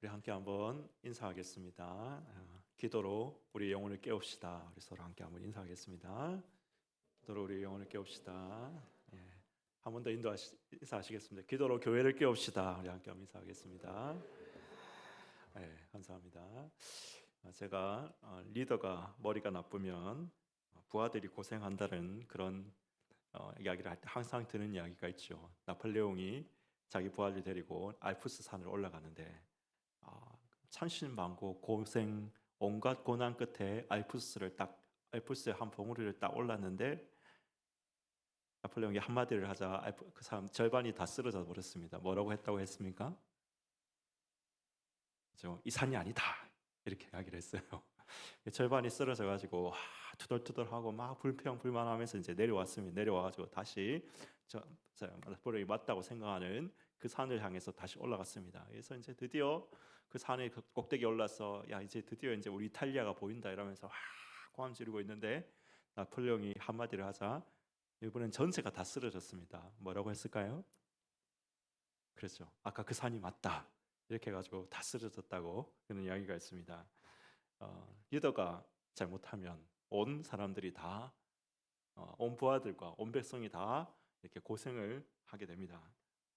우리 함께 한번 인사하겠습니다. 기도로 우리 영혼을 깨웁시다. 우리 서로 함께 한번 인사하겠습니다. 기도로 우리 영혼을 깨웁시다. 예. 한 번 더 인사하시겠습니다. 기도로 교회를 깨웁시다. 우리 함께 한번 인사하겠습니다. 네, 감사합니다. 제가 리더가 머리가 나쁘면 부하들이 고생한다는 그런 이야기를 할 때 항상 드는 이야기가 있죠. 나폴레옹이 자기 부하를 데리고 알프스 산을 올라가는데 천신만고 고생 온갖 고난 끝에 알프스의 한 봉우리를 딱 올랐는데 나폴레옹이 한마디를 하자 그 사람 절반이 다 쓰러져 버렸습니다. 뭐라고 했다고 했습니까? 이 산이 아니다 이렇게 이야기를 했어요. 절반이 쓰러져 가지고 투덜투덜하고 막 불평불만하면서 이제 내려왔습니다. 내려와가지고 다시 나폴레옹이 맞다고 생각하는 그 산을 향해서 다시 올라갔습니다. 그래서 이제 드디어 그 산의 꼭대기에 올라서 야 이제 드디어 이제 우리 이탈리아가 보인다 이러면서 고함 지르고 있는데 나폴레옹이 한마디를 하자 이번엔 전체가 다 쓰러졌습니다. 뭐라고 했을까요? 그렇죠. 아까 그 산이 맞다. 이렇게 해가지고 다 쓰러졌다고 그런 이야기가 있습니다. 리더가 잘못하면 온 사람들이 다, 온 부하들과 온 백성이 다 이렇게 고생을 하게 됩니다.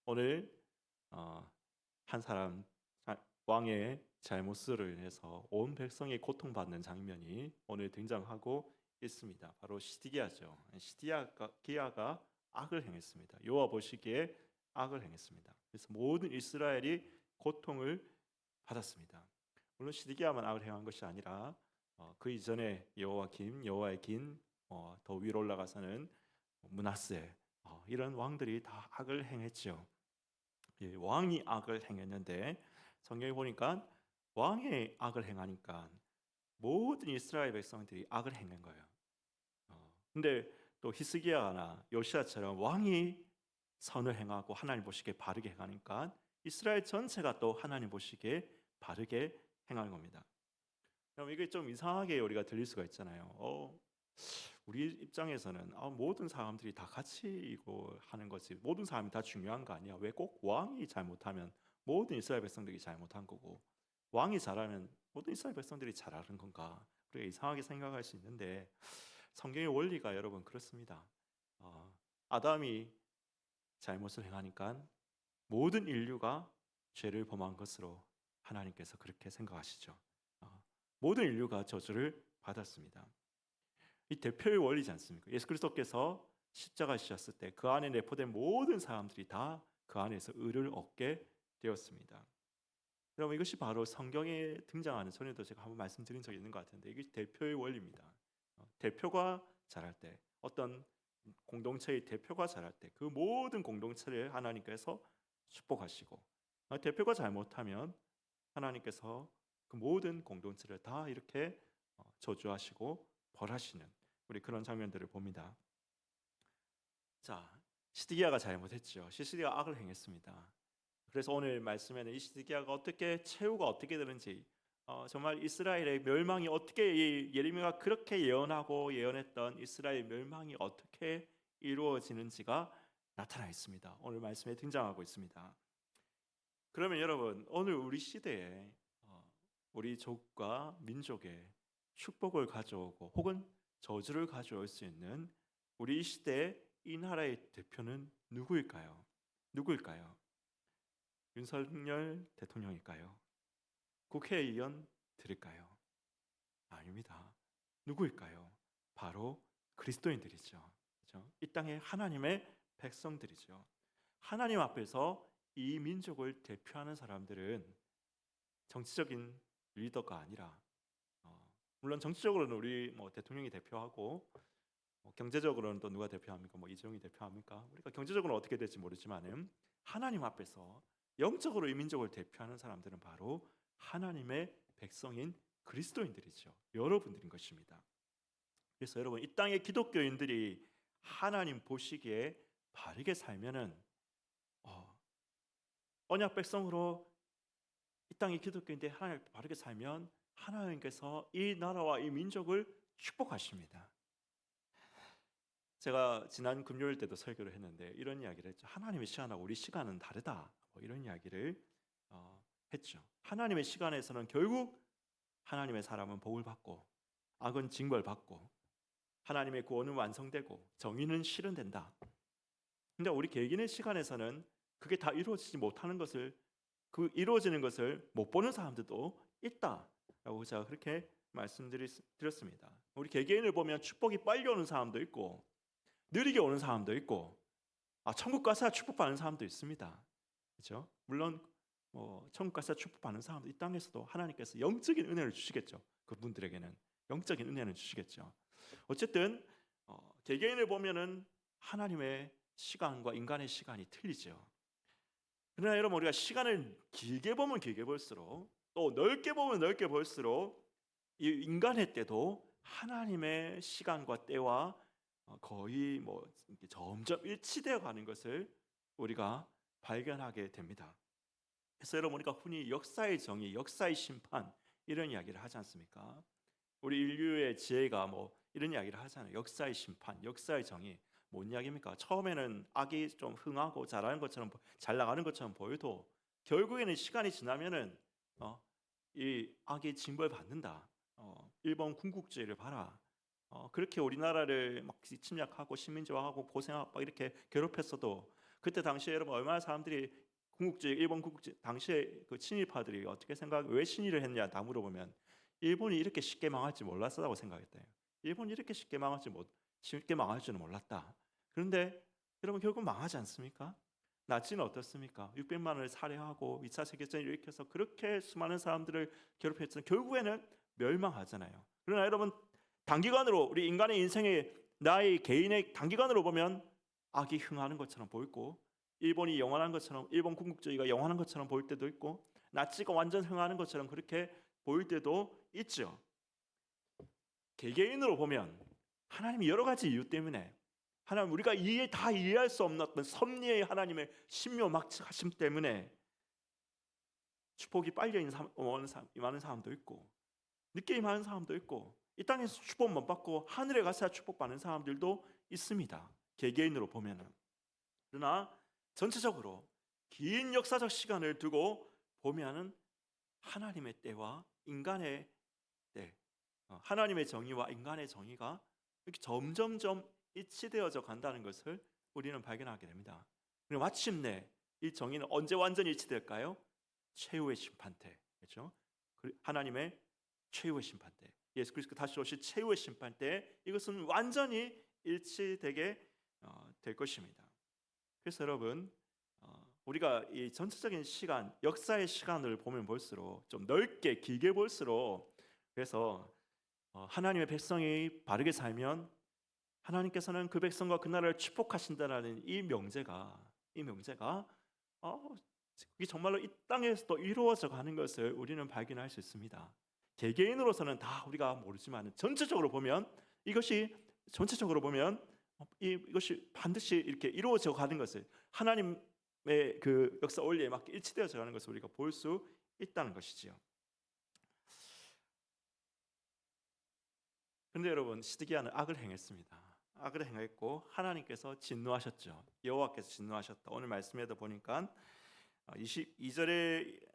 오늘 한 사람 왕의 잘못으로 인해서 온 백성이 고통받는 장면이 오늘 등장하고 있습니다. 바로 시드기야죠. 시드기야가 악을 행했습니다. 여호와 보시기에 악을 행했습니다. 그래서 모든 이스라엘이 고통을 받았습니다. 물론 시드기야만 악을 행한 것이 아니라 그 이전에 여호와긴 더 위로 올라가서는 므낫세 이런 왕들이 다 악을 행했죠. 예, 왕이 악을 행했는데 성경에 보니까 왕의 악을 행하니까 모든 이스라엘 백성들이 악을 행한 거예요. 근데 또 히스기야나 요시야처럼 왕이 선을 행하고 하나님 보시기에 바르게 행하니까 이스라엘 전체가 또 하나님 보시기에 바르게 행하는 겁니다. 그럼 이게 좀 이상하게 우리가 들릴 수가 있잖아요. 우리 입장에서는 모든 사람들이 다 같이 이거 하는 거지. 모든 사람이 다 중요한 거 아니야. 왜 꼭 왕이 잘못하면 모든 이스라엘 백성들이 잘못한 거고 왕이 잘하면 모든 이스라엘 백성들이 잘하는 건가? 우리가 이상하게 생각할 수 있는데 성경의 원리가 여러분 그렇습니다. 아담이 잘못을 행하니까 모든 인류가 죄를 범한 것으로 하나님께서 그렇게 생각하시죠. 모든 인류가 저주를 받았습니다. 이 대표의 원리지 않습니까? 예수 그리스도께서 십자가 지셨을 때 그 안에 내포된 모든 사람들이 다 그 안에서 의를 얻게 되었습니다. 여러분 이것이 바로 성경에 등장하는 전에도 제가 한번 말씀드린 적이 있는 것 같은데 이게 대표의 원리입니다. 대표가 잘할 때 어떤 공동체의 대표가 잘할 때 그 모든 공동체를 하나님께서 축복하시고 대표가 잘못하면 하나님께서 그 모든 공동체를 다 이렇게 저주하시고 벌하시는 우리 그런 장면들을 봅니다. 자, 시드기야가 잘못했죠. 시드기야가 악을 행했습니다. 그래서 오늘 말씀에는 이 시드기야가 어떻게 최후가 어떻게 되는지 정말 이스라엘의 멸망이 어떻게 예레미야가 그렇게 예언하고 예언했던 이스라엘 멸망이 어떻게 이루어지는지가 나타나 있습니다. 오늘 말씀에 등장하고 있습니다. 그러면 여러분 오늘 우리 시대에 우리 족과 민족에 축복을 가져오고 혹은 저주를 가져올 수 있는 우리 이 시대 이 나라의 대표는 누구일까요? 누구일까요? 윤석열 대통령일까요? 국회의원들일까요? 아닙니다. 누구일까요? 바로 그리스도인들이죠. 그렇죠? 이 땅의 하나님의 백성들이죠. 하나님 앞에서 이 민족을 대표하는 사람들은 정치적인 리더가 아니라 물론 정치적으로는 우리 대통령이 대표하고 경제적으로는 또 누가 대표합니까? 이재용이 대표합니까? 우리가 경제적으로는 어떻게 될지 모르지만은 하나님 앞에서 영적으로 이 민족을 대표하는 사람들은 바로 하나님의 백성인 그리스도인들이죠. 여러분들인 것입니다. 그래서 여러분 이 땅의 기독교인들이 하나님 보시기에 바르게 살면은 언약 백성으로 이 땅의 기독교인들이 하나님 바르게 살면 하나님께서 이 나라와 이 민족을 축복하십니다. 제가 지난 금요일 때도 설교를 했는데 이런 이야기를 했죠. 하나님의 시간하고 우리 시간은 다르다. 이런 이야기를 했죠. 하나님의 시간에서는 결국 하나님의 사람은 복을 받고 악은 징벌받고 하나님의 구원은 완성되고 정의는 실현된다. 근데 우리 개인의 시간에서는 그게 다 이루어지지 못하는 것을, 그 이루어지는 것을 못 보는 사람들도 있다라고 제가 그렇게 말씀드렸습니다. 우리 개개인을 보면 축복이 빨리 오는 사람도 있고 느리게 오는 사람도 있고 천국 가서야 축복받는 사람도 있습니다. 그렇죠? 물론 천국 가서야 축복받는 사람도 이 땅에서도 하나님께서 영적인 은혜를 주시겠죠. 그분들에게는 영적인 은혜를 주시겠죠. 어쨌든 개개인을 보면은 하나님의 시간과 인간의 시간이 틀리죠. 그러나 여러분, 우리가 시간을 길게 보면 길게 볼수록 또 넓게 보면 넓게 볼수록 이 인간의 때도 하나님의 시간과 때와 거의 점점 일치되어 가는 것을 우리가 발견하게 됩니다. 그래서 여러분, 우리가 흔히 역사의 정의, 역사의 심판 이런 이야기를 하지 않습니까? 우리 인류의 지혜가 이런 이야기를 하잖아요. 역사의 심판, 역사의 정의. 뭔 이야기입니까? 처음에는 악이 좀 흥하고 잘하는 것처럼, 잘 나가는 것처럼 보여도 결국에는 시간이 지나면은 이 악이 징벌받는다. 일본 군국주의를 봐라. 그렇게 우리나라를 막 침략하고 식민지화하고 고생하고 막 이렇게 괴롭혔어도 그때 당시에 여러분 얼마나 사람들이 일본 군국주의 당시에 그 친일파들이 어떻게 왜 친일을 했냐 다 물어보면 일본이 이렇게 쉽게 망할 줄 몰랐다고 생각했대요. 일본이 이렇게 쉽게 망할 줄은 몰랐다. 그런데 여러분 결국 망하지 않습니까? 나치는 어떻습니까? 600만을 살해하고 2차 세계대전을 일으켜서 그렇게 수많은 사람들을 괴롭혔지만 결국에는 멸망하잖아요. 그러나 여러분 단기간으로 우리 인간의 인생의 나의 개인의 단기간으로 보면 악이 흥하는 것처럼 보이고 일본이 영원한 것처럼, 일본 군국주의가 영원한 것처럼 보일 때도 있고 나치가 완전 흥하는 것처럼 그렇게 보일 때도 있죠. 개개인으로 보면 하나님이 여러 가지 이유 때문에 하나님 우리가 다 이해할 수 없는 어떤 섭리의 하나님의 신묘막측하심 때문에 축복이 빨리 임하는 사람도 있고 늦게 임하는 사람도 있고 이 땅에서 축복 못 받고 하늘에 가서야 축복받는 사람들도 있습니다. 개개인으로 보면은. 그러나 전체적으로 긴 역사적 시간을 두고 보면은 하나님의 때와 인간의 때, 하나님의 정의와 인간의 정의가 이렇게 점점점 일치되어져 간다는 것을 우리는 발견하게 됩니다. 그리고 마침내 이 정의는 언제 완전히 일치될까요? 최후의 심판 때, 그렇죠? 하나님의 최후의 심판 때, 예수 그리스도 다시 오실 최후의 심판 때 이것은 완전히 일치되게 될 것입니다. 그래서 여러분 우리가 이 전체적인 시간, 역사의 시간을 보면 볼수록 좀 넓게 길게 볼수록 그래서 하나님의 백성이 바르게 살면 하나님께서는 그 백성과 그 나라를 축복하신다라는 이 명제가 이게 정말로 이 땅에서도 이루어져 가는 것을 우리는 발견할 수 있습니다. 개개인으로서는 다 우리가 모르지만 전체적으로 보면 이것이 반드시 이렇게 이루어져 가는 것을 하나님의 그 역사 원리에 맞게 일치되어져 가는 것을 우리가 볼 수 있다는 것이지요. 그런데 여러분 시드기야는 악을 행했습니다. 악을 행했고 하나님께서 진노하셨죠. 여호와께서 진노하셨다. 오늘 말씀에도 보니까 22절에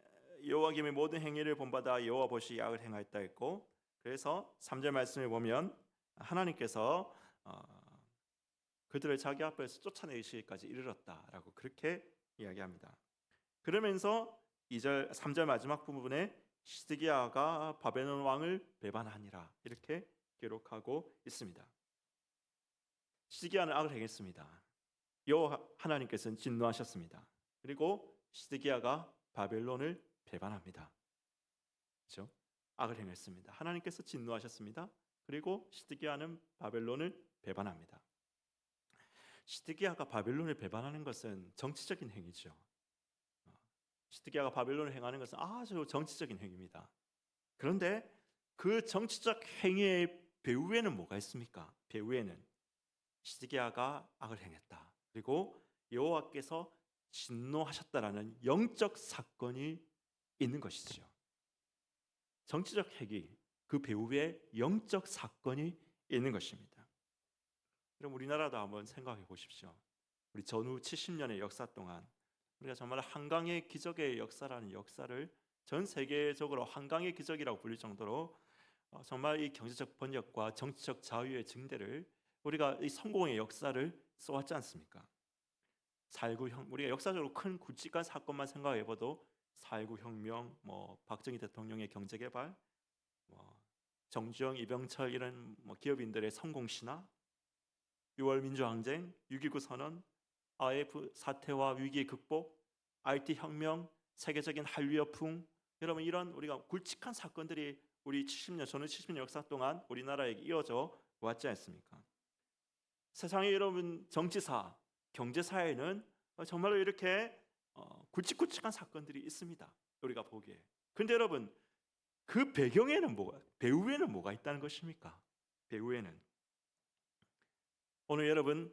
여호와김의 모든 행위를 본받아 여호와 보시기에 악을 행하였다 했고 그래서 3절 말씀을 보면 하나님께서 그들을 자기 앞에서 쫓아내시기까지 이르렀다라고 그렇게 이야기합니다. 그러면서 3절 마지막 부분에 시드기야가 바벨론 왕을 배반하니라 이렇게 기록하고 있습니다. 시드기야는 악을 행했습니다. 여호와 하나님께서는 진노하셨습니다. 그리고 시드기야가 바벨론을 배반합니다. 그렇죠? 악을 행했습니다. 하나님께서 진노하셨습니다. 그리고 시드기야는 바벨론을 배반합니다. 시드기야가 바벨론을 배반하는 것은 정치적인 행위죠. 시드기야가 바벨론을 행하는 것은 아주 정치적인 행위입니다. 그런데 그 정치적 행위의 배후에는 뭐가 있습니까? 배후에는 시드기야가 악을 행했다. 그리고 여호와께서 진노하셨다라는 영적 사건이 있는 것이죠. 정치적 행위 그 배후에 영적 사건이 있는 것입니다. 그럼 우리나라도 한번 생각해 보십시오. 우리 전후 70년의 역사 동안 우리가 정말 한강의 기적의 역사라는 역사를 전 세계적으로 한강의 기적이라고 불릴 정도로 정말 이 경제적 번영과 정치적 자유의 증대를 우리가 이 성공의 역사를 써왔지 않습니까? 4.19 우리가 역사적으로 큰 굵직한 사건만 생각해봐도 4.19 혁명, 뭐 박정희 대통령의 경제 개발, 뭐 정주영, 이병철 이런 뭐 기업인들의 성공 신화, 6월 민주항쟁, 6.19 선언, IF 사태와 위기 극복, IT 혁명, 세계적인 한류 열풍, 여러분 이런 우리가 굵직한 사건들이 우리 70년 저는 70년 역사 동안 우리나라에 이어져 왔지 않습니까? 세상에 여러분 정치사, 경제사에는 정말로 이렇게 굵직굵직한 사건들이 있습니다. 우리가 보기에. 근데 여러분 그 배경에는 뭐가, 배후에는 뭐가 있다는 것입니까? 배후에는 오늘 여러분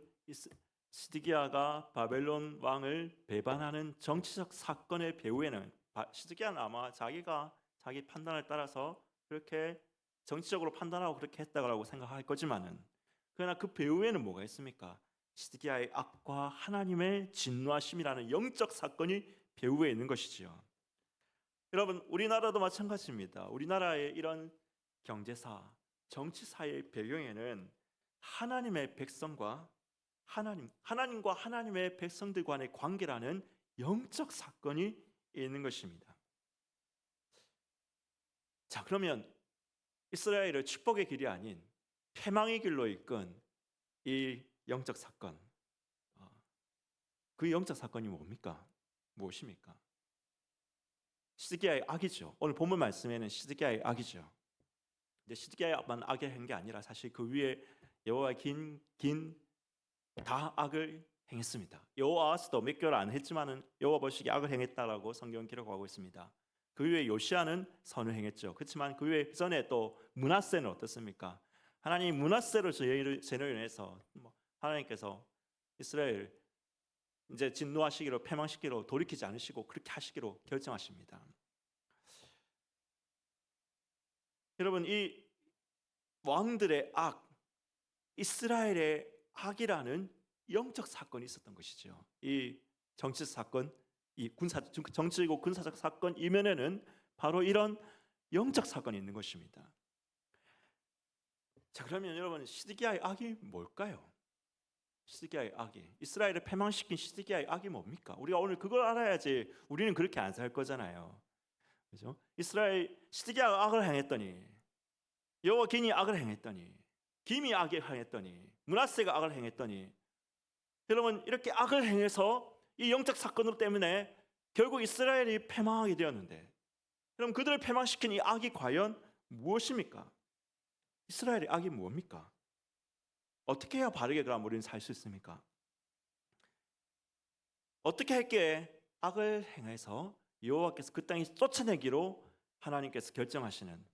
시드기야가 바벨론 왕을 배반하는 정치적 사건의 배후에는 시드기야는 아마 자기가 자기 판단을 따라서 그렇게 정치적으로 판단하고 그렇게 했다고 생각할 거지만은 그러나 그 배후에는 뭐가 있습니까? 시드기야의 악과 하나님의 진노하심이라는 영적 사건이 배후에 있는 것이지요. 여러분 우리나라도 마찬가지입니다. 우리나라의 이런 경제사, 정치사의 배경에는 하나님의 백성과 하나님과 하나님의 백성들 간의 관계라는 영적 사건이 있는 것입니다. 자, 그러면 이스라엘을 축복의 길이 아닌 패망의 길로 이끈 이 영적 사건, 그 영적 사건이 뭡니까? 무엇입니까? 시드기야의 악이죠. 오늘 본문 말씀에는 시드기야의 악이죠. 근데 시드기야만 악을 한 게 아니라 사실 그 위에 여호와의 긴 다 악을 행했습니다. 여호아스도 몇 개월 안 했지만은 여호와 보시기에 악을 행했다라고 성경 기록하고 있습니다. 그 위에 요시아는 선을 행했죠. 그렇지만 그 위에 전에 또 므낫세는 어떻습니까? 하나님 므낫세를 죄로 인해서 하나님께서 이스라엘 이제 진노하시기로 패망시키기로 돌이키지 않으시고 그렇게 하시기로 결정하십니다. 여러분 이 왕들의 악, 이스라엘의 악이라는 영적 사건이 있었던 것이죠. 이 정치 사건, 이 정치고 군사적 사건 이면에는 바로 이런 영적 사건이 있는 것입니다. 자, 그러면 여러분 시드기야의 악이 뭘까요? 시드기야의 악이 이스라엘을 패망시킨 시드기야의 악이 뭡니까? 우리가 오늘 그걸 알아야지 우리는 그렇게 안 살 거잖아요. 그렇죠? 이스라엘 시드기야가 악을 행했더니 여호와 긴이 악을 행했더니 김이 악을 행했더니 므낫세가 악을 행했더니 여러분 이렇게 악을 행해서 이 영적 사건으로 때문에 결국 이스라엘이 패망하게 되었는데 그럼 그들을 패망시킨 이 악이 과연 무엇입니까? 이스라엘의 악이 뭡니까? 어떻게 해야 바르게 그럼 우리는 살 수 있습니까? 어떻게 했기에 악을 행해서 여호와께서 그 땅에 쫓아내기로 하나님께서 결정하시는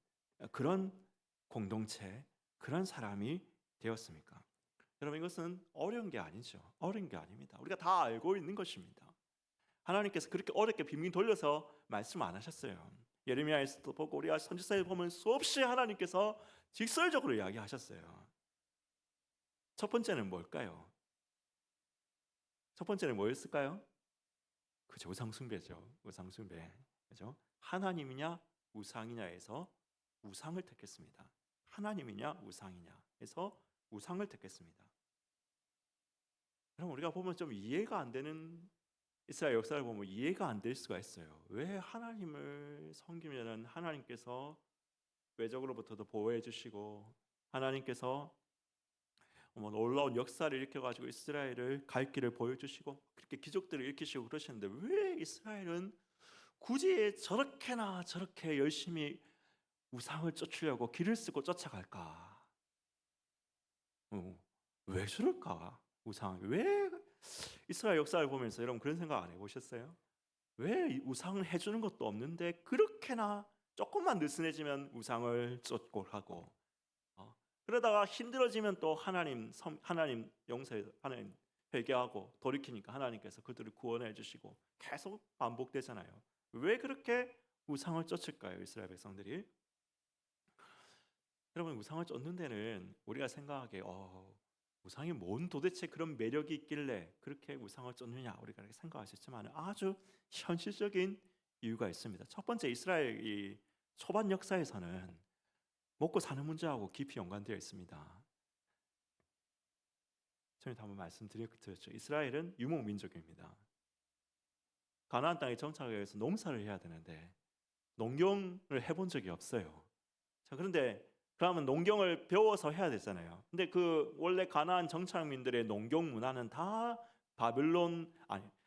그런 공동체, 그런 사람이 되었습니까? 여러분 이것은 어려운 게 아니죠. 어려운 게 아닙니다. 우리가 다 알고 있는 것입니다. 하나님께서 그렇게 어렵게 빙빙 돌려서 말씀 안 하셨어요. 예레미야에서도 보고 우리가 선지서에 보면 수없이 하나님께서 직설적으로 이야기하셨어요. 첫 번째는 뭘까요? 첫 번째는 뭐였을까요? 그죠, 우상숭배죠. 우상숭배. 그죠? 하나님이냐 우상이냐에서 우상을 택했습니다. 하나님이냐 우상이냐 해서 우상을 택했습니다. 그럼 우리가 보면 좀 이해가 안 되는 이스라엘 역사를 보면 이해가 안 될 수가 있어요. 왜 하나님을 섬기면은 하나님께서 외적으로부터도 보호해 주시고 하나님께서 놀라운 역사를 일으켜가지고 이스라엘을 갈 길을 보여주시고 그렇게 기적들을 일으키시고 그러시는데 왜 이스라엘은 굳이 저렇게나 저렇게 열심히 우상을 쫓으려고 길을 쓰고 쫓아갈까? 왜 저럴까? 우상 왜 이스라엘 역사를 보면서 여러분 그런 생각 안 해보셨어요? 왜 우상을 해주는 것도 없는데 그렇게나 조금만 느슨해지면 우상을 쫓고 하고 그러다가 힘들어지면 또 하나님 용서해 하나님 회개하고 돌이키니까 하나님께서 그들을 구원해 주시고 계속 반복되잖아요. 왜 그렇게 우상을 쫓을까요, 이스라엘 백성들이? 여러분 우상을 쫓는 데는 우리가 생각하기에 우상이 뭔 도대체 그런 매력이 있길래 그렇게 우상을 쫓느냐 우리가 그렇게 생각하셨지만 아주 현실적인 이유가 있습니다. 첫 번째, 이스라엘 이 초반 역사에서는 먹고 사는 문제하고 깊이 연관되어 있습니다. 전에도 한번 말씀드렸죠. 이스라엘은 유목 민족입니다. 가나안 땅에 정착하기 위해서 농사를 해야 되는데 농경을 해본 적이 없어요. 자, 그런데 그러면 농경을 배워서 해야 되잖아요. 근데 그 원래 가나안 정착민들의 농경 문화는 다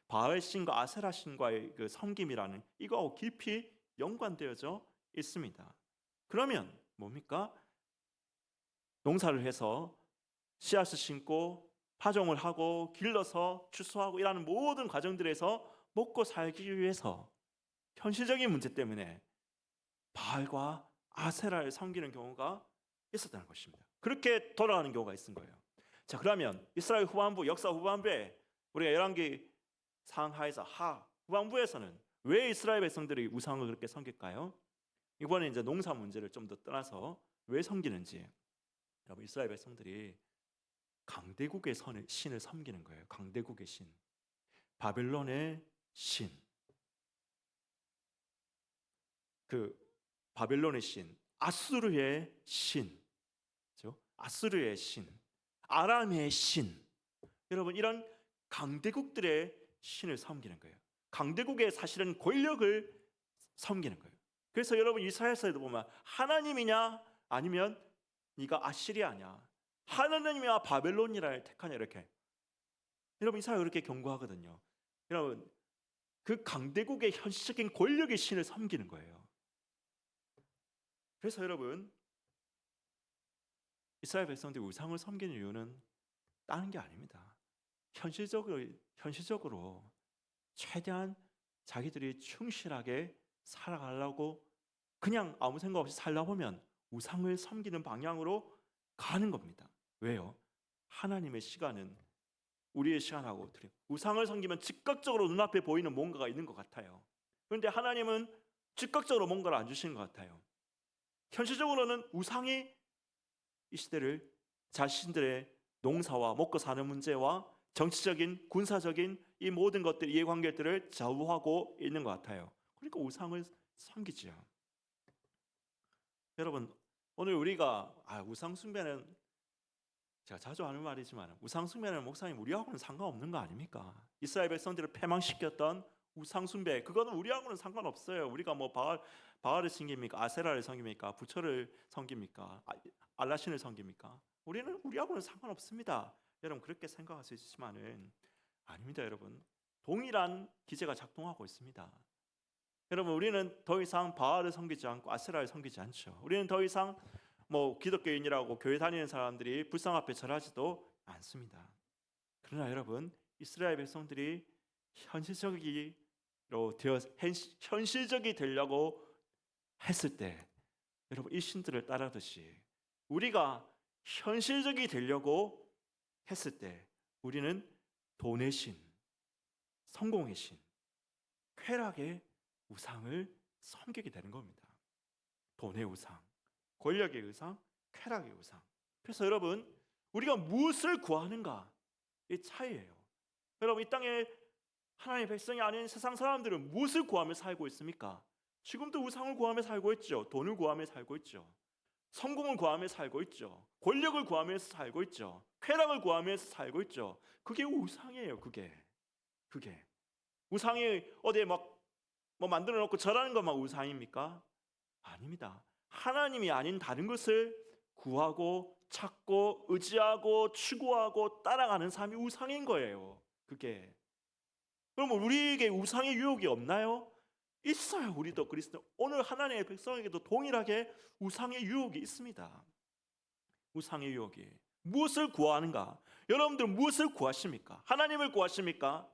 바알 신과 아세라 신과의 그 섬김이라는 이거하고 깊이 연관되어져 있습니다. 그러면 뭡니까? 농사를 해서 씨앗을 심고 파종을 하고 길러서 추수하고 이라는 모든 과정들에서 먹고 살기 위해서 현실적인 문제 때문에 바알과 아세라를 섬기는 경우가 있었다는 것입니다. 그렇게 돌아가는 경우가 있은 거예요. 자, 그러면 이스라엘 후반부, 역사 후반부에 우리가 열왕기 상하에서 후반부에서는 왜 이스라엘 백성들이 우상을 그렇게 섬길까요? 이번에 이제 농사 문제를 좀 더 떠나서 왜 섬기는지, 여러분, 이스라엘 백성들이 강대국의 신을 섬기는 거예요. 강대국의 신, 바벨론의 신, 그 바벨론의 신, 아수르의 신, 그렇죠? 아수르의 신, 아람의 신, 여러분, 이런 강대국들의 신을 섬기는 거예요. 강대국의 사실은 권력을 섬기는 거예요. 그래서 여러분, 이사야서에도 보면 하나님이냐 아니면 네가 아시리아냐, 하나님이야 바벨론이라를 택하냐, 이렇게 여러분 이사야가 그렇게 경고하거든요. 여러분, 그 강대국의 현실적인 권력의 신을 섬기는 거예요. 그래서 여러분, 이스라엘 백성들이 우상을 섬기는 이유는 다른 게 아닙니다. 현실적으로 최대한 자기들이 충실하게 살아가려고 그냥 아무 생각 없이 살다 보면 우상을 섬기는 방향으로 가는 겁니다. 왜요? 하나님의 시간은 우리의 시간하고 틀려요. 우상을 섬기면 즉각적으로 눈앞에 보이는 뭔가가 있는 것 같아요. 그런데 하나님은 즉각적으로 뭔가를 안 주시는 것 같아요. 현실적으로는 우상이 이 시대를 자신들의 농사와 먹고 사는 문제와 정치적인, 군사적인 이 모든 것들, 이해관계들을 좌우하고 있는 것 같아요. 그러니까 우상을 섬기지요. 여러분, 오늘 우리가 우상 숭배는, 제가 자주 하는 말이지만 우상 숭배는 목사님 우리하고는 상관없는 거 아닙니까? 이스라엘 백성들을 패망시켰던 우상 숭배, 그거는 우리하고는 상관없어요. 우리가 뭐 바알을 섬깁니까? 아세라를 섬깁니까? 부처를 섬깁니까? 알라신을 섬깁니까? 우리하고는 상관없습니다. 여러분, 그렇게 생각할 수 있지만은 아닙니다. 여러분, 동일한 기제가 작동하고 있습니다. 여러분, 우리는 더 이상 바알을 섬기지 않고 아세라를 섬기지 않죠. 우리는 더 이상 뭐 기독교인이라고 교회 다니는 사람들이 불상 앞에 절하지도 않습니다. 그러나 여러분, 이스라엘 백성들이 현실적이 되려고 했을 때, 여러분, 이 신들을 따르듯이 우리가 현실적이 되려고 했을 때 우리는 돈의 신, 성공의 신, 쾌락의 우상을 섬기게 되는 겁니다. 돈의 우상, 권력의 우상, 쾌락의 우상. 그래서 여러분, 우리가 무엇을 구하는가, 이 차이예요. 여러분, 이 땅에 하나님의 백성이 아닌 세상 사람들은 무엇을 구하며 살고 있습니까? 지금도 우상을 구하며 살고 있죠. 돈을 구하며 살고 있죠. 성공을 구하며 살고 있죠. 권력을 구하면서 살고 있죠. 쾌락을 구하면서 살고 있죠. 그게 우상이에요. 그게 우상이 어디에 막 뭐 만들어 놓고 절하는 것만 우상입니까? 아닙니다. 하나님이 아닌 다른 것을 구하고 찾고 의지하고 추구하고 따라가는 삶이 우상인 거예요. 그게. 그러면 우리에게 우상의 유혹이 없나요? 있어요. 우리도 그리스도 오늘 하나님의 백성에게도 동일하게 우상의 유혹이 있습니다. 우상의 유혹이. 무엇을 구하는가? 여러분들 무엇을 구하십니까? 하나님을 구하십니까?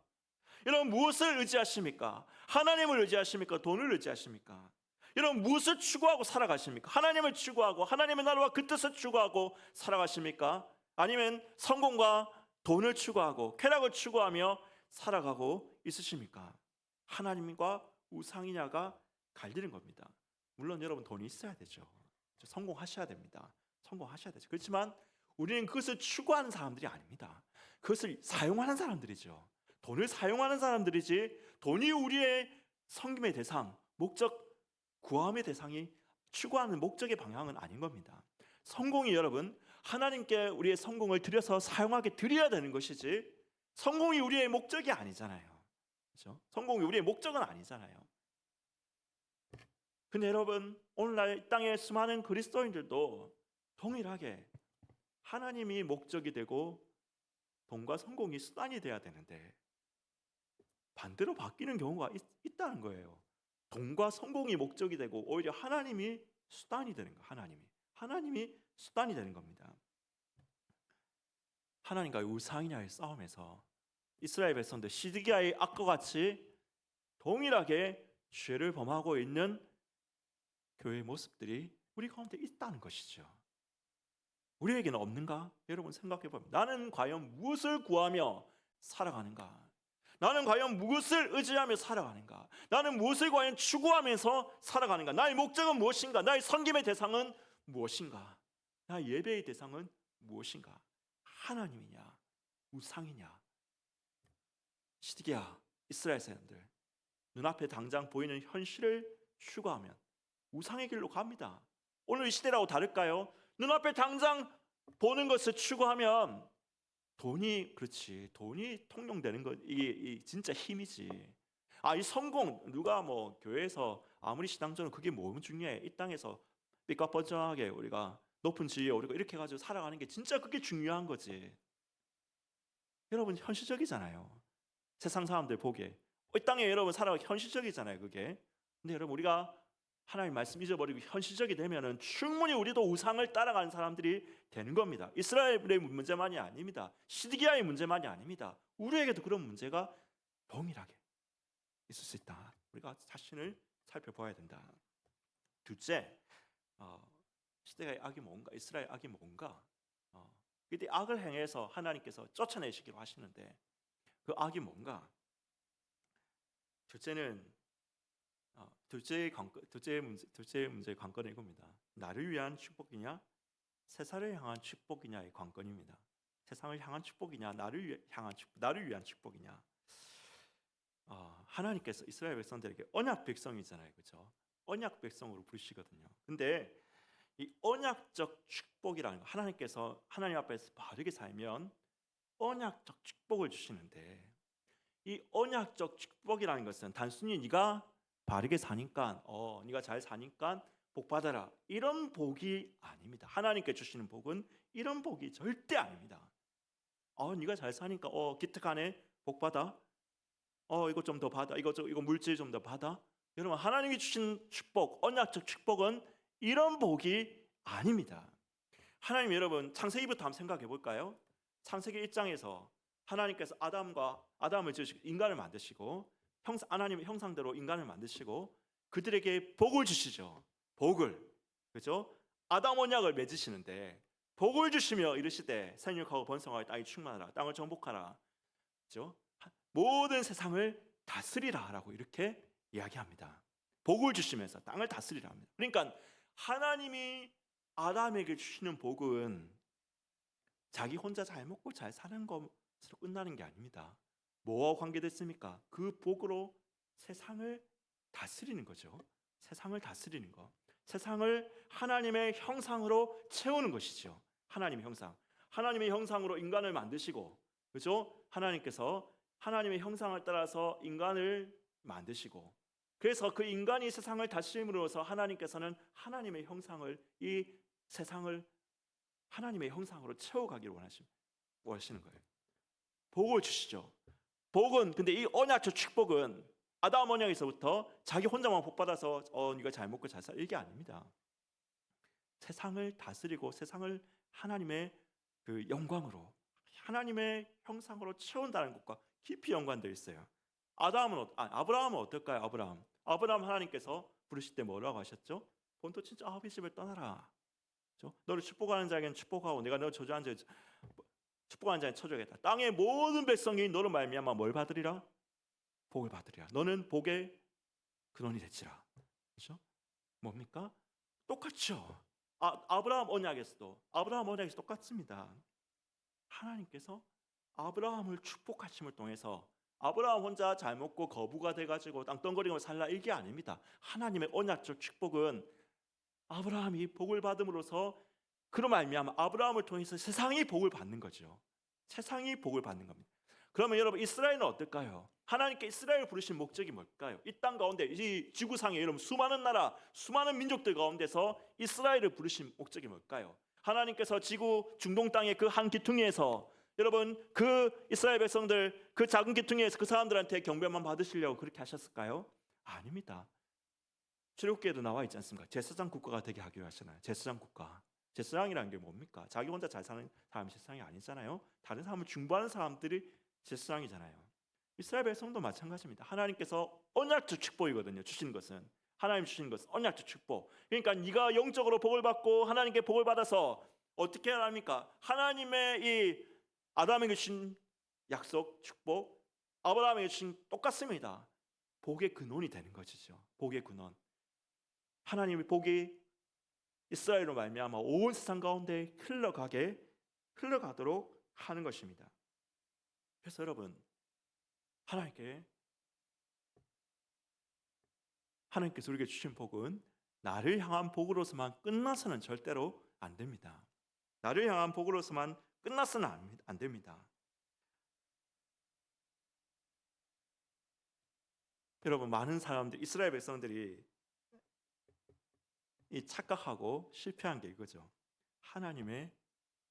여러분 무엇을 의지하십니까? 하나님을 의지하십니까? 돈을 의지하십니까? 여러분 무엇을 추구하고 살아가십니까? 하나님을 추구하고 하나님의 나라와 그 뜻을 추구하고 살아가십니까? 아니면 성공과 돈을 추구하고 쾌락을 추구하며 살아가고 있으십니까? 하나님과 우상이냐가 갈리는 겁니다. 물론 여러분 돈이 있어야 되죠. 성공하셔야 됩니다. 성공하셔야 되죠. 그렇지만 우리는 그것을 추구하는 사람들이 아닙니다. 그것을 사용하는 사람들이죠. 돈을 사용하는 사람들이지 돈이 우리의 섬김의 대상, 목적, 구함의 대상이 추구하는 목적의 방향은 아닌 겁니다. 성공이 여러분 하나님께 우리의 성공을 드려서 사용하게 드려야 되는 것이지 성공이 우리의 목적이 아니잖아요. 그렇죠? 성공이 우리의 목적은 아니잖아요. 근데 여러분 오늘날 이 땅의 수많은 그리스도인들도 동일하게 하나님이 목적이 되고 돈과 성공이 수단이 돼야 되는데 반대로 바뀌는 경우가 있다는 거예요. 돈과 성공이 목적이 되고 오히려 하나님이 수단이 되는 거. 하나님이 수단이 되는 겁니다. 하나님과 우상이냐의 싸움에서 이스라엘 백성들 시드기야의 악과 같이 동일하게 죄를 범하고 있는 교회의 모습들이 우리 가운데 있다는 것이죠. 우리에게는 없는가? 여러분 생각해 보면 나는 과연 무엇을 구하며 살아가는가? 나는 과연 무엇을 의지하며 살아가는가? 나는 무엇을 과연 추구하면서 살아가는가? 나의 목적은 무엇인가? 나의 섬김의 대상은 무엇인가? 나의 예배의 대상은 무엇인가? 하나님이냐? 우상이냐? 시드기야 이스라엘 사람들 눈앞에 당장 보이는 현실을 추구하면 우상의 길로 갑니다. 오늘 이 시대라고 다를까요? 눈앞에 당장 보는 것을 추구하면 돈이 통용되는 것 이게 진짜 힘이지. 이 성공 누가 뭐 교회에서 아무리 신앙적으로 그게 뭐면 중요해? 이 땅에서 삐까뻔쩍하게 우리가 높은 지위에 오르고 이렇게 가지고 살아가는 게 진짜 그게 중요한 거지. 여러분 현실적이잖아요. 세상 사람들 보기에 이 땅에 여러분 살아가기 현실적이잖아요. 그게. 근데 여러분 우리가 하나님 말씀 잊어버리고 현실적이 되면은 충분히 우리도 우상을 따라가는 사람들이 되는 겁니다. 이스라엘의 문제만이 아닙니다. 시드기야의 문제만이 아닙니다. 우리에게도 그런 문제가 동일하게 있을 수 있다. 우리가 자신을 살펴봐야 된다. 둘째, 시드기야의 악이 뭔가? 이스라엘 악이 뭔가? 그때 악을 행해서 하나님께서 쫓아내시기로 하시는데 그 악이 뭔가? 둘째의 문제의 관건은 이겁니다. 나를 위한 축복이냐, 세상을 향한 축복이냐의 관건입니다. 세상을 향한 축복이냐, 나를 위한 축복이냐. 하나님께서 이스라엘 백성들에게 언약 백성이잖아요, 그렇죠? 언약 백성으로 부르시거든요. 근데 이 언약적 축복이라는 거, 하나님께서 하나님 앞에서 바르게 살면 언약적 축복을 주시는데 이 언약적 축복이라는 것은 단순히 네가 바르게 사니까 네가 잘 사니까 복 받아라 이런 복이 아닙니다. 하나님께 주시는 복은 이런 복이 절대 아닙니다. 네가 잘 사니까 기특하네 복 받아. 이거 좀 더 받아. 이거 물질 좀 더 받아. 여러분 하나님이 주신 축복 언약적 축복은 이런 복이 아닙니다. 하나님 여러분 창세기부터 한번 생각해 볼까요? 창세기 1장에서 하나님께서 아담을 지으시고 인간을 만드시고 하나님의 형상대로 인간을 만드시고 그들에게 복을 주시죠. 복을. 그렇죠? 아담 언약을 맺으시는데 복을 주시며 이르시되 생육하고 번성하여 땅이 충만하라. 땅을 정복하라. 그렇죠? 모든 세상을 다스리라라고 이렇게 이야기합니다. 복을 주시면서 땅을 다스리라 합니다. 그러니까 하나님이 아담에게 주시는 복은 자기 혼자 잘 먹고 잘 사는 것으로 끝나는 게 아닙니다. 뭐와 관계됐습니까? 그 복으로 세상을 다스리는 거죠. 세상을 다스리는 거. 세상을 하나님의 형상으로 채우는 것이죠. 하나님의 형상. 하나님의 형상으로 인간을 만드시고, 그렇죠? 하나님께서 하나님의 형상을 따라서 인간을 만드시고, 그래서 그 인간이 세상을 다스림으로써 하나님께서는 하나님의 형상을 이 세상을 하나님의 형상으로 채워가기를 원하시는 거예요. 복을 주시죠. 복은 근데 이 언약적 축복은 아담 언약에서부터 자기 혼자만 복 받아서 네가 잘 먹고 잘 살 이게 아닙니다. 세상을 다스리고 세상을 하나님의 그 영광으로 하나님의 형상으로 채운다는 것과 깊이 연관되어 있어요. 아브라함은 어떨까요? 아브라함 하나님께서 부르실 때 뭐라고 하셨죠? 본토 친척 아버지 집을 떠나라. 그렇죠? 너를 축복하는 자에게는 축복하고 내가 너를 저주하는 자에게 축복하는 자에게 쳐주겠다. 땅의 모든 백성이 너로 말미암아 뭘 받으리라? 복을 받으리라. 너는 복의 근원이 되지라. 그렇죠? 뭡니까? 똑같죠. 아브라함 언약에서 똑같습니다. 하나님께서 아브라함을 축복하심을 통해서 아브라함 혼자 잘 먹고 거부가 돼가지고 땅덩어리로 살라 이게 아닙니다. 하나님의 언약적 축복은 아브라함이 복을 받음으로써 그로 말미암아 아브라함을 통해서 세상이 복을 받는 거죠. 세상이 복을 받는 겁니다. 그러면 여러분 이스라엘은 어떨까요? 하나님께 이스라엘 부르신 목적이 뭘까요? 이 땅 가운데 이 지구상에 여러분 수많은 나라, 수많은 민족들 가운데서 이스라엘을 부르신 목적이 뭘까요? 하나님께서 지구 중동 땅의 그 한 기퉁이에서 여러분 그 이스라엘 백성들 그 작은 기퉁이에서 그 사람들한테 경배만 받으시려고 그렇게 하셨을까요? 아닙니다. 출애굽기에도 나와 있지 않습니까? 제사장 국가가 되게 하기로 하시나요? 제사장 국가. 제사장이라는 게 뭡니까? 자기 혼자 잘 사는 사람이 제사장이 아니잖아요. 다른 사람을 중보하는 사람들이 제사장이잖아요. 이스라엘 백성도 마찬가지입니다. 하나님께서 언약적 축복이거든요. 주신 것은 하나님 주신 것은 언약적 축복. 그러니까 네가 영적으로 복을 받고 하나님께 복을 받아서 어떻게 합니까? 하나님의 이 아담에게 주신 약속 축복, 아브라함에게 주신 똑같습니다. 복의 근원이 되는 것이죠. 복의 근원. 하나님의 복이 이스라엘로 말미암아 온 세상 가운데 흘러가도록 하는 것입니다. 그래서 여러분 하나님께서 우리에게 주신 복은 나를 향한 복으로서만 끝나서는 절대로 안 됩니다. 나를 향한 복으로서만 끝나서는 안 됩니다. 여러분 많은 사람들 이스라엘 백성들이 이 착각하고 실패한 게 이거죠. 하나님의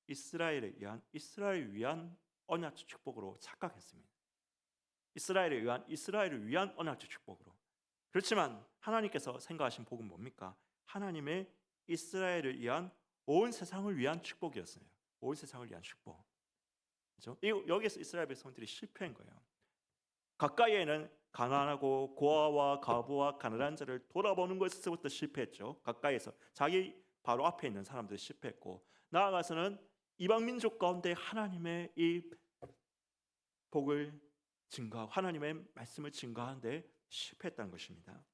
이스라엘을 위한 언약적 축복으로 착각했습니다. 이스라엘을 위한 언약적 축복으로. 그렇지만 하나님께서 생각하신 복은 뭡니까? 하나님의 이스라엘을 위한 온 세상을 위한 축복이었어요. 온 세상을 위한 축복. 그렇죠? 여기서 이스라엘 백성들이 실패한 거예요. 가까이에는 가난하고 고아와 과부와 가난한 자를 돌아보는 것에서부터 실패했죠. 가까이에서 자기 바로 앞에 있는 사람들이 실패했고 나아가서는 이방 민족 가운데 하나님의 이 복을 증거하고 하나님의 말씀을 증거하는데 실패했다는 것입니다.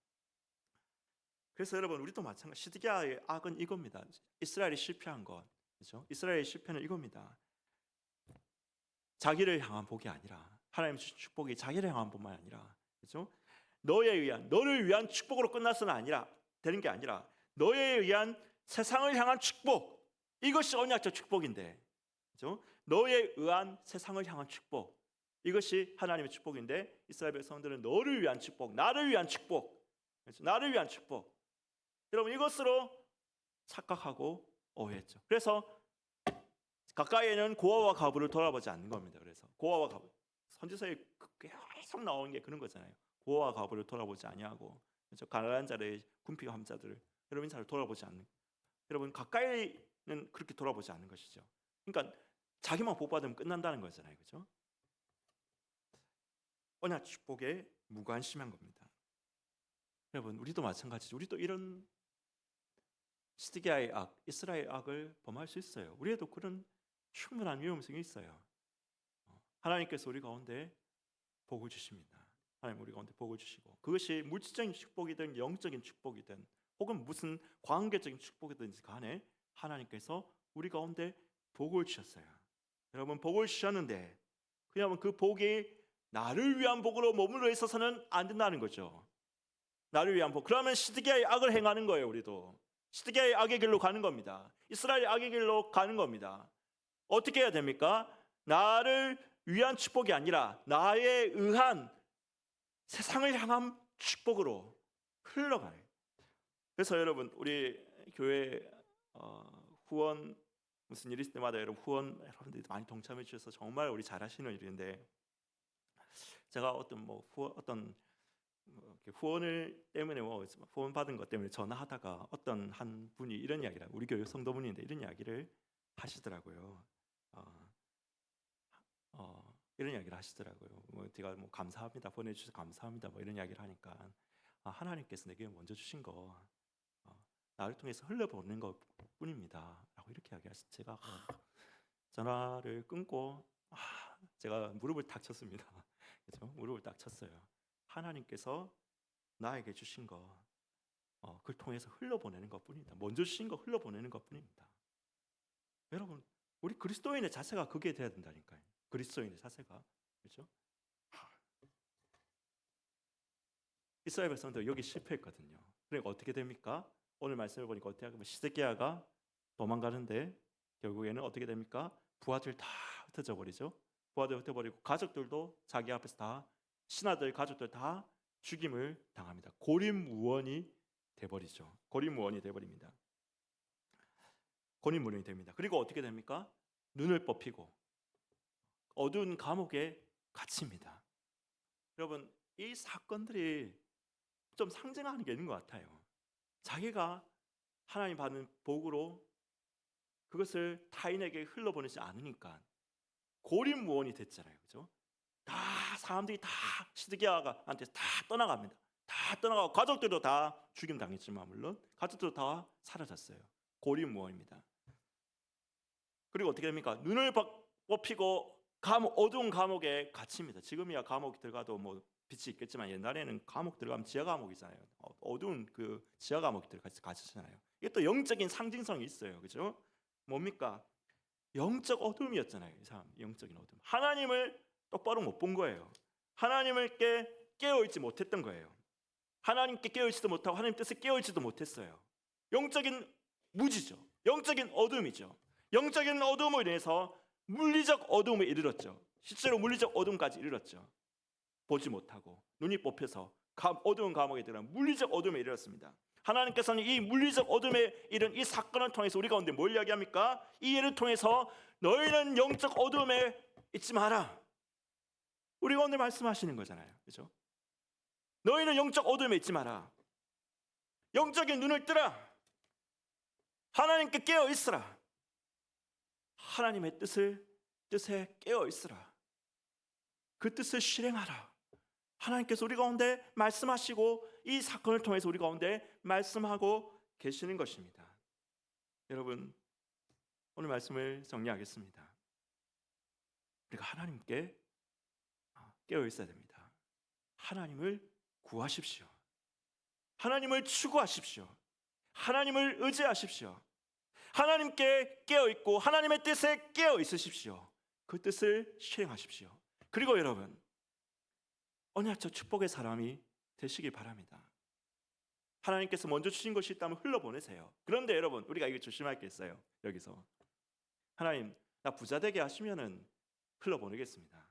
그래서 여러분 우리도 마찬가지. 시드기야의 악은 이겁니다. 이스라엘이 실패한 것, 그렇죠? 이스라엘의 실패는 이겁니다. 자기를 향한 복이 아니라 하나님 주신 축복이 자기를 향한 복만 아니라, 그렇죠? 너를 위한 축복으로 끝나서는 되는 게 아니라 너에 의한 세상을 향한 축복. 이것이 언약적 축복인데, 그렇죠? 너에 의한 세상을 향한 축복. 이것이 하나님의 축복인데 이스라엘 백성들은 너를 위한 축복, 나를 위한 축복, 그렇죠? 나를 위한 축복. 여러분 이것으로 착각하고 오해했죠. 그래서 가까이에는 고아와 과부를 돌아보지 않는 겁니다. 그래서 고아와 과부 선지서에 계속 나오는 게 그런 거잖아요. 고아와 과부를 돌아보지 아니하고, 그렇죠? 가난한 자를 궁핍 함자들을 여러분 인사를 돌아보지 않는. 여러분 가까이는 그렇게 돌아보지 않는 것이죠. 그러니까 자기만 복 받으면 끝난다는 거잖아요, 그렇죠? 언약 축복에 무관심한 겁니다. 여러분 우리도 마찬가지죠. 우리도 이런 시드기야의 악, 이스라엘 악을 범할 수 있어요. 우리에도 그런 충분한 위험성이 있어요. 하나님께서 우리 가운데 복을 주십니다. 하나님 우리 가운데 복을 주시고 그것이 물질적인 축복이든 영적인 축복이든 혹은 무슨 관계적인 축복이든지 간에 하나님께서 우리 가운데 복을 주셨어요. 여러분 복을 주셨는데 그냥 그 복이 나를 위한 복으로 머물러 있어서는 안 된다는 거죠. 나를 위한 복. 그러면 시드기야의 악을 행하는 거예요. 우리도 시드기야의 악의 길로 가는 겁니다. 이스라엘의 악의 길로 가는 겁니다. 어떻게 해야 됩니까? 나를 위한 축복이 아니라 나에 의한 세상을 향한 축복으로 흘러가요. 그래서 여러분 우리 교회 후원 무슨 일 있을 때마다 여러분들이 많이 동참해 주셔서 정말 우리 잘하시는 일인데 제가 어떤 후원을 때문에 후원 받은 것 때문에 전화하다가 어떤 한 분이 이런 이야기를 우리 교회 성도분인데 이런 이야기를 하시더라고요. 이런 이야기를 하시더라고요. 제가 감사합니다 보내주셔서 감사합니다 이런 이야기를 하니까 하나님께서 내게 먼저 주신 거 나를 통해서 흘려보낸 것 뿐입니다 라고 이렇게 이야기하셔서 제가 전화를 끊고 제가 무릎을 딱 쳤습니다. 그렇죠? 무릎을 딱 쳤어요. 하나님께서 나에게 주신 거 그걸 통해서 흘려보내는 것뿐입니다. 먼저 주신 거 흘려보내는 것뿐입니다. 여러분 우리 그리스도인의 자세가 그게 돼야 된다니까요. 그리스도인의 자세가, 그렇죠? 이스라엘 백성들 여기 실패했거든요. 그러니까 어떻게 됩니까? 오늘 말씀을 보니까 어떻게 하면 시드기야가 도망가는데 결국에는 어떻게 됩니까? 부하들 다 흩어져 버리죠. 부하들 흩어버리고 가족들도 자기 앞에서 다 신하들 가족들 다 죽임을 당합니다. 고립무원이 돼버리죠. 고립무원이 돼버립니다. 고립무원이 됩니다. 그리고 어떻게 됩니까? 눈을 뽑히고 어두운 감옥에 갇힙니다. 여러분, 이 사건들이 좀 상징하는 게 있는 것 같아요. 자기가 하나님 받는 복으로 그것을 타인에게 흘러보내지 않으니까 고립무원이 됐잖아요. 그죠? 다 사람들이 다 시드기야한테 다 떠나갑니다. 다 떠나가고 가족들도 다 죽임 당했지만 물론 가족들도 다 사라졌어요. 고립무원입니다. 그리고 어떻게 됩니까? 눈을 뽑히고 어두운 감옥에 갇힙니다. 지금이야 감옥 들어가도 뭐 빛이 있겠지만 옛날에는 감옥 들어가면 지하 감옥이잖아요. 어두운 그 지하 감옥 갇혔잖아요. 이게 또 영적인 상징성이 있어요. 그죠? 뭡니까? 영적 어둠이었잖아요. 이 사람 영적인 어둠. 하나님을 똑바로 못 본 거예요. 하나님을 깨어있지 못했던 거예요. 하나님께 깨어있지도 못하고 하나님 뜻에 깨어있지도 못했어요. 영적인 무지죠. 영적인 어둠이죠. 영적인 어둠으로 인해서 물리적 어둠에 이르렀죠. 실제로 물리적 어둠까지 이르렀죠. 보지 못하고 눈이 뽑혀서 어두운 감옥에 들어간 물리적 어둠에 이르렀습니다. 하나님께서는 이 물리적 어둠에 이른 이 사건을 통해서 우리 가운데 뭘 이야기합니까? 이 예를 통해서 너희는 영적 어둠에 있지 마라. 우리 가운데 말씀하시는 거잖아요. 그렇죠? 너희는 영적 어둠에 있지 마라. 영적인 눈을 뜨라. 하나님께 깨어 있으라. 하나님의 뜻에 깨어 있으라. 그 뜻을 실행하라. 하나님께서 우리 가운데 말씀하시고 이 사건을 통해서 우리 가운데 말씀하고 계시는 것입니다. 여러분, 오늘 말씀을 정리하겠습니다. 우리가 하나님께 깨어 있어야 됩니다. 하나님을 구하십시오. 하나님을 추구하십시오. 하나님을 의지하십시오. 하나님께 깨어 있고 하나님의 뜻에 깨어 있으십시오. 그 뜻을 실행하십시오. 그리고 여러분, 언약적 축복의 사람이 되시기 바랍니다. 하나님께서 먼저 주신 것이 있다면 흘러보내세요. 그런데 여러분, 우리가 이거 조심할 게 있어요. 여기서 하나님, 나 부자 되게 하시면은 흘러보내겠습니다.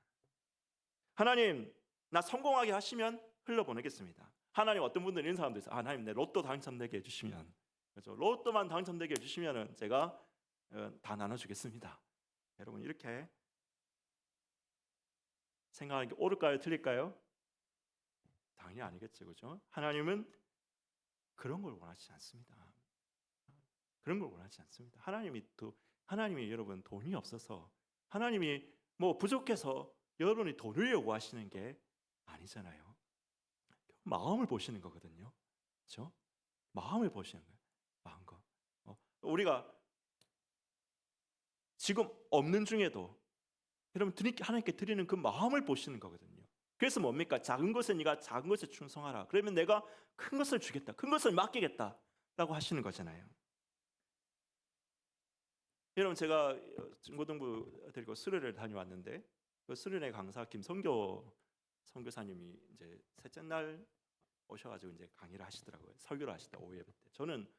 하나님, 나 성공하게 하시면 흘러보내겠습니다. 하나님, 어떤 분들은 이런 사람들 있어요. 하나님, 내 로또 당첨되게 해주시면, 그렇죠? 로또만 당첨되게 해주시면은 제가 다 나눠주겠습니다. 여러분, 이렇게 생각하는 게 옳을까요? 틀릴까요? 당연히 아니겠죠, 그렇죠? 하나님은 그런 걸 원하지 않습니다. 그런 걸 원하지 않습니다. 하나님이 여러분 돈이 없어서, 하나님이 뭐 부족해서 여러분이 돈을 요구하시는 게 아니잖아요. 마음을 보시는 거거든요. 그렇죠? 마음을 보시는 거예요. 마음과 우리가 지금 없는 중에도 여러분 하나님께 드리는 그 마음을 보시는 거거든요. 그래서 뭡니까? 작은 것에 네가 작은 것에 충성하라. 그러면 내가 큰 것을 주겠다. 큰 것을 맡기겠다라고 하시는 거잖아요. 여러분, 제가 중고등부 데리고 수련을 다녀왔는데 그 수련회 강사 김성교 선교사님이 이제 셋째 날 오셔가지고 이제 강의를 하시더라고요. 설교를 하시다 오후에 때. 저는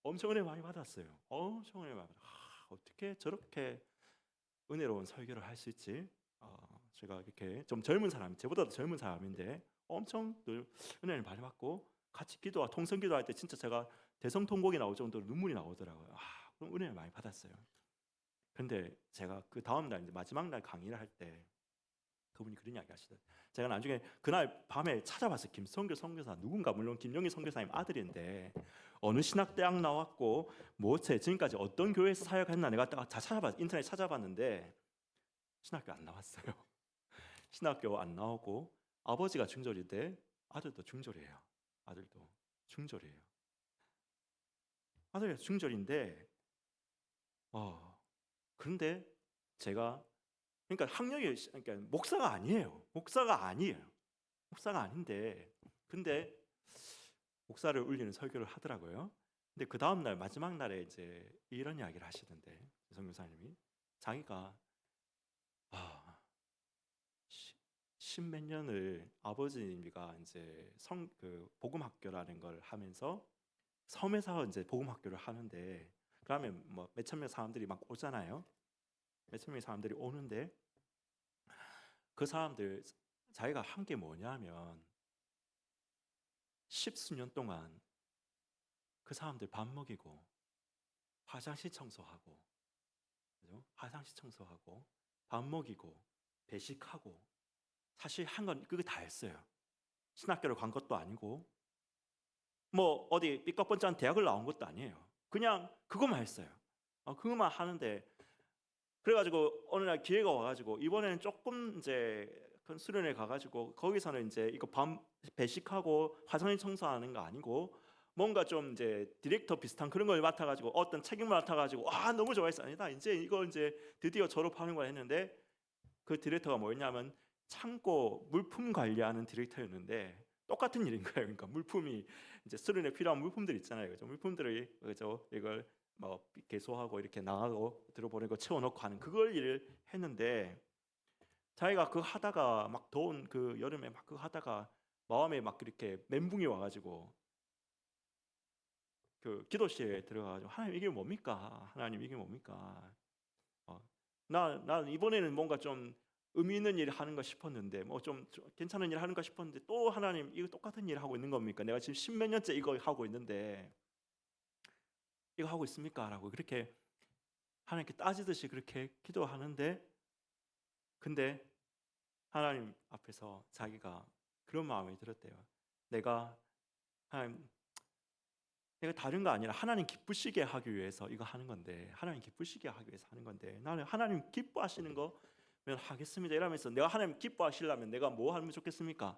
엄청 은혜 많이 받았어요. 엄청 은혜 많이 받았어요. 어떻게 저렇게 은혜로운 설교를 할 수 있지? 제가 이렇게 좀 젊은 사람, 저보다 더 젊은 사람인데 엄청 늘 은혜를 많이 받고 같이 통성기도할 때 진짜 제가 대성통곡이 나올 정도로 눈물이 나오더라고요. 그럼 은혜를 많이 받았어요. 그런데 제가 그 다음 날 이제 마지막 날 강의를 할 때 그분이 그런 이야기 하시더라고요. 제가 나중에 그날 밤에 찾아봤어요. 김성교 선교사 누군가, 물론 김용희 선교사님 아들인데 어느 신학대학 나왔고 지금까지 어떤 교회에서 사역했나 내가 다 찾아봤어요. 인터넷 찾아봤는데 신학교 안 나왔어요. 신학교 안 나오고 아버지가 중졸인데 아들도 중졸이에요. 아들도 중졸이에요. 아들이 중졸인데 그런데 제가 그러니까 학력이 그러니까 목사가 아니에요. 목사가 아닌데 근데 목사를 울리는 설교를 하더라고요. 근데 그 다음 날 마지막 날에 이제 이런 이야기를 하시던데 선교사님이 자기가 십몇 년을 아버지가 이제 그 복음 학교라는 걸 하면서 섬에서 이제 복음 학교를 하는데, 그러면 뭐 몇천 명 사람들이 막 오잖아요. 몇천 명의 사람들이 오는데 그 사람들 자기가 한 게 뭐냐면 십수년 동안 그 사람들 밥 먹이고 화장실 청소하고, 그죠? 화장실 청소하고 밥 먹이고 배식하고, 사실 한 건 그게 다 했어요. 신학교를 간 것도 아니고 뭐 어디 삐까뻔쩍한 대학을 나온 것도 아니에요. 그냥 그것만 했어요. 그것만 하는데, 그래가지고 어느 날 기회가 와가지고 이번에는 조금 이제 큰 수련회 가가지고 거기서는 이제 이거 밤 배식하고 화장실 청소하는 거 아니고 뭔가 좀 이제 디렉터 비슷한 그런 걸 맡아가지고 어떤 책임을 맡아가지고 너무 좋아했어. 아니다, 이제 이거 이제 드디어 졸업하는 걸 했는데, 그 디렉터가 뭐였냐면 창고 물품 관리하는 디렉터였는데 똑같은 일인 거예요. 그러니까 물품이 이제 수련회 필요한 물품들 있잖아요. 그죠? 물품들을, 그죠? 이걸 뭐 개소하고 이렇게 나가고 들어보내고 채워넣고 하는 그걸 일을 했는데, 자기가 그거 하다가 막 더운 그 여름에 막 그거 하다가 마음에 막 이렇게 멘붕이 와가지고 그 기도실에 들어가가지고, 하나님 이게 뭡니까? 하나님 이게 뭡니까? 난 이번에는 뭔가 좀 의미 있는 일을 하는가 싶었는데, 뭐 좀 괜찮은 일 하는가 싶었는데, 또 하나님 이거 똑같은 일 하고 있는 겁니까? 내가 지금 십몇 년째 이거 하고 있는데 이거 하고 있습니까? 라고 그렇게 하나님께 따지듯이 그렇게 기도하는데, 근데 하나님 앞에서 자기가 그런 마음이 들었대요. 내가 하나님, 내가 다른 거 아니라 하나님 기쁘시게 하기 위해서 이거 하는 건데, 하나님 기쁘시게 하기 위해서 하는 건데, 나는 하나님 기뻐하시는 거면 하겠습니다 이러면서, 내가 하나님 기뻐하시려면 내가 뭐 하면 좋겠습니까?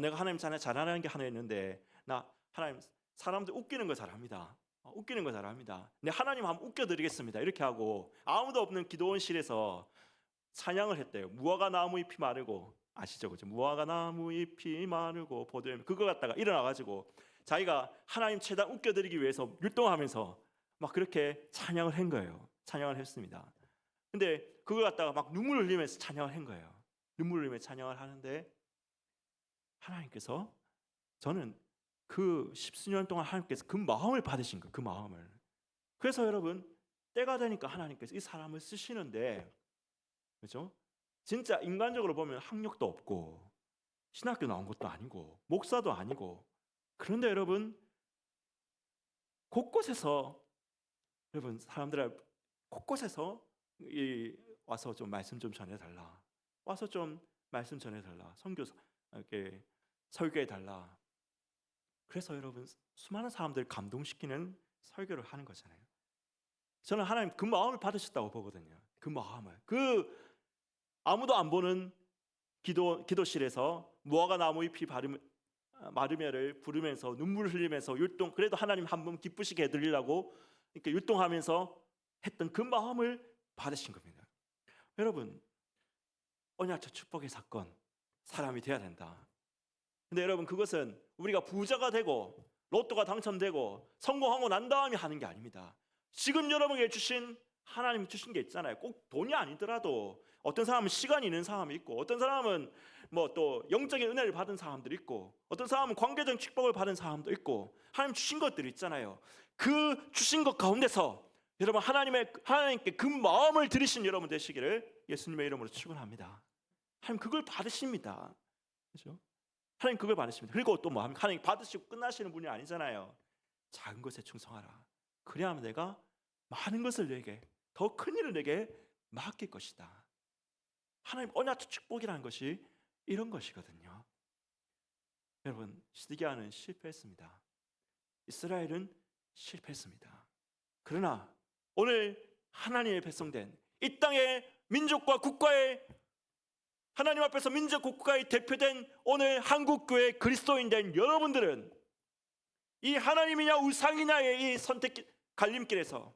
내가 하나님 잘하는 게 하나 있는데, 나 하나님 사람들 웃기는 거 잘합니다. 웃기는 거 잘합니다. 내 하나님 한번 웃겨드리겠습니다 이렇게 하고 아무도 없는 기도원실에서 찬양을 했대요. 무화과 나무 잎이 마르고, 아시죠? 그죠? 무화과 나무 잎이 마르고 포도잎, 그거 갖다가 일어나가지고 자기가 하나님 최대한 웃겨드리기 위해서 율동하면서 막 그렇게 찬양을 한 거예요. 찬양을 했습니다. 근데 그거 갖다가 막 눈물을 흘리면서 찬양을 한 거예요. 눈물을 흘리면서 찬양을 하는데, 하나님께서, 저는 그 십수년 동안 하나님께서 그 마음을 받으신 거예요. 그 마음을. 그래서 여러분, 때가 되니까 하나님께서 이 사람을 쓰시는데, 그렇죠? 진짜 인간적으로 보면 학력도 없고 신학교 나온 것도 아니고 목사도 아니고, 그런데 여러분 곳곳에서, 여러분 사람들 곳곳에서 와서 좀 말씀 좀 전해달라, 와서 좀 말씀 전해달라, 선교사 이렇게 설교해달라. 그래서 여러분 수많은 사람들 감동시키는 설교를 하는 거잖아요. 저는 하나님 그 마음을 받으셨다고 보거든요. 그 마음을, 그 아무도 안 보는 기도실에서 무화과 나무 잎이 마르며를 부르면서 눈물을 흘리면서 율동, 그래도 하나님 한 번 기쁘시게 해드리려고 이렇게 율동하면서 했던 그 마음을 받으신 겁니다. 여러분, 언약적 축복의 사건, 사람이 돼야 된다. 근데 여러분, 그것은 우리가 부자가 되고 로또가 당첨되고 성공하고 난 다음에 하는 게 아닙니다. 지금 여러분에게 주신, 하나님 주신 게 있잖아요. 꼭 돈이 아니더라도 어떤 사람은 시간이 있는 사람이 있고, 어떤 사람은 뭐 또 영적인 은혜를 받은 사람들이 있고, 어떤 사람은 관계적 축복을 받은 사람도 있고, 하나님 주신 것들이 있잖아요. 그 주신 것 가운데서 여러분 하나님께 그 마음을 들이신 여러분 되시기를 예수님의 이름으로 축원합니다. 하나님 그걸 받으십니다. 그렇죠? 하나님 그걸 받으십니다. 그리고 또 뭐 합니까? 하나님 받으시고 끝나시는 분이 아니잖아요. 작은 것에 충성하라. 그래야만 내가 많은 것을 내게, 더 큰 일을 내게 맡길 것이다. 하나님 언약적 축복이라는 것이 이런 것이거든요. 여러분, 시드기야는 실패했습니다. 이스라엘은 실패했습니다. 그러나 오늘 하나님의 백성된 이 땅의 민족과 국가의, 하나님 앞에서 민족 국가의 대표된 오늘 한국교회 그리스도인된 여러분들은 이 하나님이냐 우상이냐의 이 선택 갈림길에서,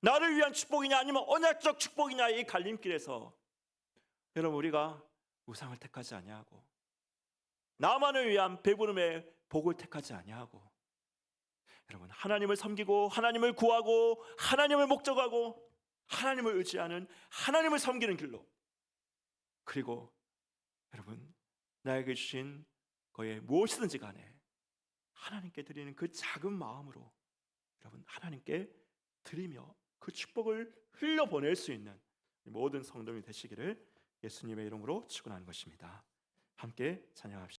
나를 위한 축복이냐 아니면 언약적 축복이냐의 이 갈림길에서, 여러분 우리가 우상을 택하지 아니하고 나만을 위한 배부름의 복을 택하지 아니하고, 여러분 하나님을 섬기고 하나님을 구하고 하나님을 목적하고 하나님을 의지하는, 하나님을 섬기는 길로, 그리고 여러분, 나에게 주신 거에 무엇이든지 간에 하나님께 드리는 그 작은 마음으로 여러분 하나님께 드리며 그 축복을 흘려보낼 수 있는 모든 성도님이 되시기를 예수님의 이름으로 축원하는 것입니다. 함께 찬양합시다.